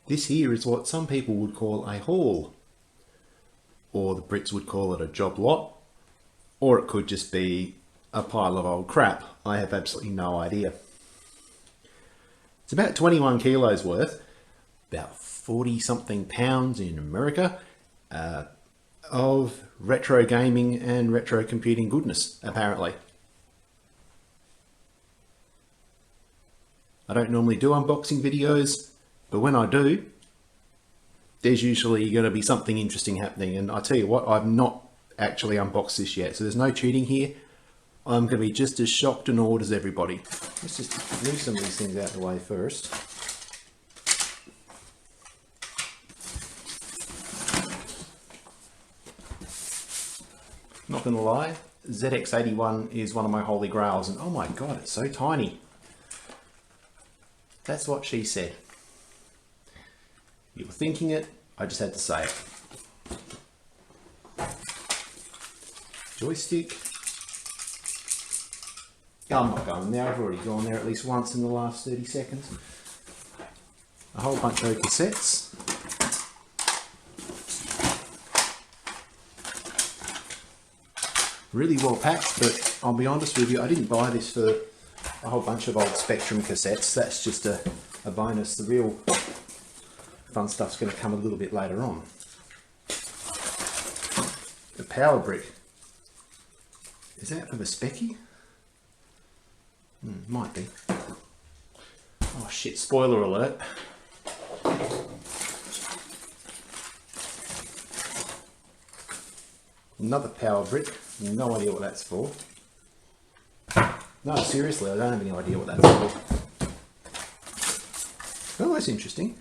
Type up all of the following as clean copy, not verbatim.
This here is what some people would call a haul, or the Brits would call it a job lot, or it could just be a pile of old crap. I have absolutely no idea. It's about 21 kilos worth, about 40 something pounds in America, of retro gaming and retro computing goodness, apparently. I don't normally do unboxing videos, but when I do, there's usually going to be something interesting happening. And I tell you what, I've not actually unboxed this yet, so there's no cheating here. I'm going to be just as shocked and awed as everybody. Let's just move some of these things out of the way first. Not going to lie, ZX81 is one of my holy grails, and oh my god, it's so tiny. That's what she said. You were thinking it, I just had to say it. Joystick. Oh, I'm not going there, I've already gone there at least once in the last 30 seconds. A whole bunch of cassettes. Really well packed, but I'll be honest with you, I didn't buy this for a whole bunch of old Spectrum cassettes. That's just a bonus. The real fun stuff's going to come a little bit later on. The power brick. Is that from a Specky? Might be. Oh shit, spoiler alert. Another power brick. No idea what that's for. No, seriously, I don't have any idea what that's for. Oh, that's interesting.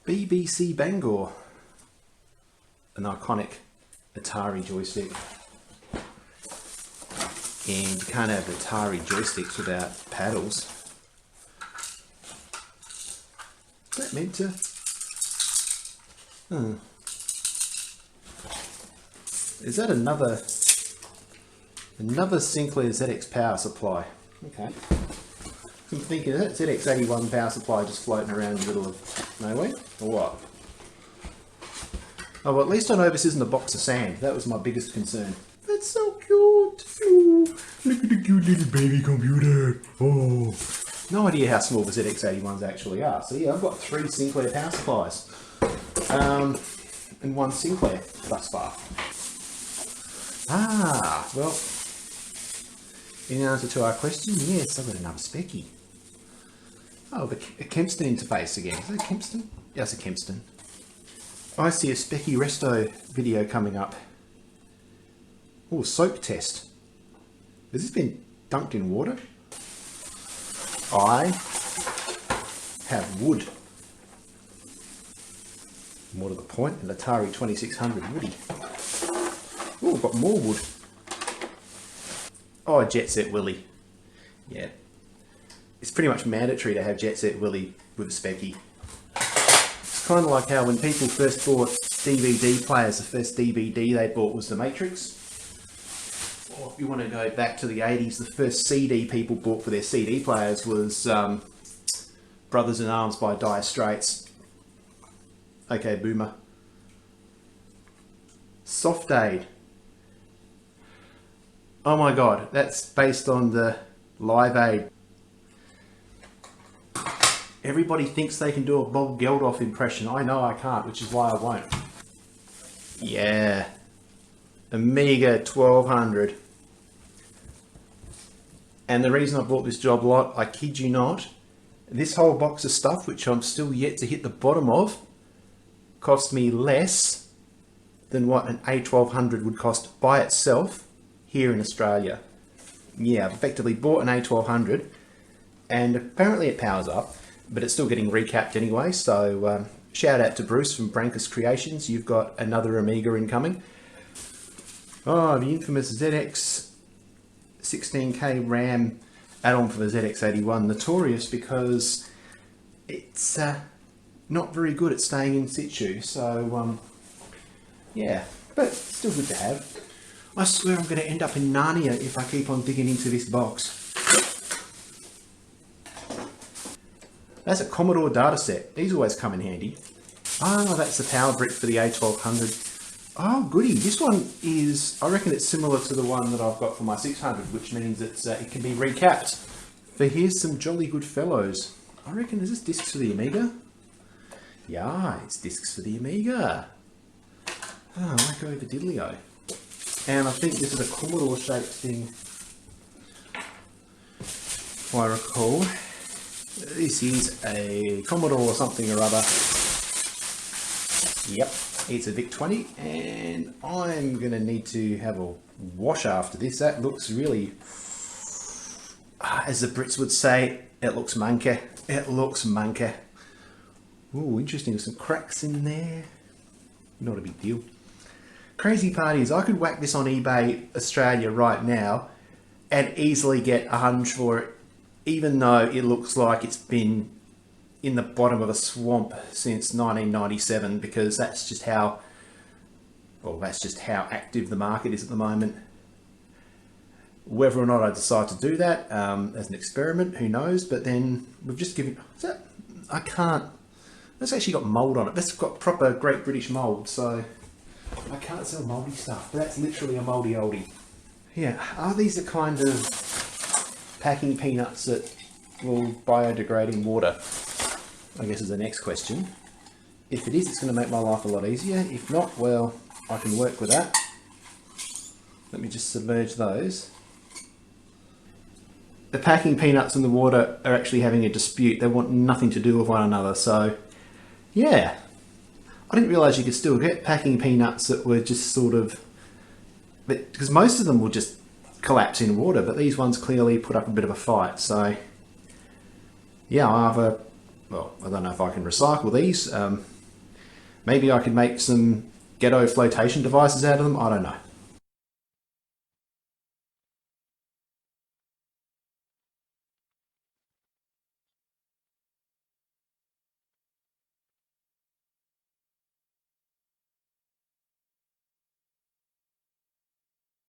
BBC Bangor. An iconic Atari joystick. And you can't have Atari joysticks without paddles. Is that meant to? Is that another Sinclair ZX power supply? Okay. I'm thinking, is that ZX81 power supply just floating around in the middle of nowhere? Or what? Oh, well, at least I know this isn't a box of sand. That was my biggest concern. That's so cute. Oh, look at the cute little baby computer. Oh. No idea how small the ZX81s actually are. So yeah, I've got 3 Sinclair power supplies. And 1 Sinclair thus far. Ah, well, in answer to our question, yes, I've got another Specky. Oh, the Kempston interface again. Is that Kempston? Yeah, it's a Kempston. I see a Specky Resto video coming up. Oh, soak test. Has this been dunked in water? I have wood. More to the point, an Atari 2600 Woody. Oh, we've got more wood. Oh, Jet Set Willy. Yeah. It's pretty much mandatory to have Jet Set Willy with a Specky. It's kind of like how when people first bought DVD players, the first DVD they bought was The Matrix. Or if you want to go back to the 80s, the first CD people bought for their CD players was Brothers in Arms by Dire Straits. Okay, boomer. Soft Aid. Oh my god, that's based on the Live Aid. Everybody thinks they can do a Bob Geldof impression. I know I can't, which is why I won't. Yeah. Amiga 1200. And the reason I bought this job lot, I kid you not, this whole box of stuff, which I'm still yet to hit the bottom of, cost me less than what an A1200 would cost by itself here in Australia. Yeah, I've effectively bought an A1200 and apparently it powers up, but it's still getting recapped anyway, so shout out to Bruce from Brankus Creations. You've got another Amiga incoming. Oh, the infamous ZX 16K RAM add-on for the ZX81, notorious because it's not very good at staying in situ, so yeah, but still good to have. I swear I'm going to end up in Narnia if I keep on digging into this box. That's a Commodore dataset. These always come in handy. Ah, that's the power brick for the A1200. Oh, goody. This one is, I reckon it's similar to the one that I've got for my 600, which means it can be recapped. For here's some jolly good fellows. I reckon, is this discs for the Amiga? Yeah, it's discs for the Amiga. Oh, Wacko over Diddley-o. And I think this is a Commodore shaped thing. If I recall. This is a Commodore or something or other. Yep, it's a VIC-20, and I'm going to need to have a wash after this. That looks really, as the Brits would say, it looks manky. It looks manky. Ooh, interesting, some cracks in there. Not a big deal. Crazy part is I could whack this on eBay Australia right now and easily get a hunch for it, even though it looks like it's been in the bottom of a swamp since 1997, because that's just how active the market is at the moment. Whether or not I decide to do that as an experiment, who knows? But then we've just given. I can't. That's actually got mould on it. That's got proper Great British mould, so I can't sell mouldy stuff. But that's literally a mouldy oldie. Yeah, are these the kind of packing peanuts that will biodegrade in water? I guess is the next question. If it is, it's going to make my life a lot easier. If not, well, I can work with that. Let me just submerge those. The packing peanuts and the water are actually having a dispute. They want nothing to do with one another. So, yeah. I didn't realise you could still get packing peanuts that were just sort of... because most of them will just collapse in water, but these ones clearly put up a bit of a fight. So, yeah, I have a... well, I don't know if I can recycle these. Maybe I could make some ghetto flotation devices out of them. I don't know.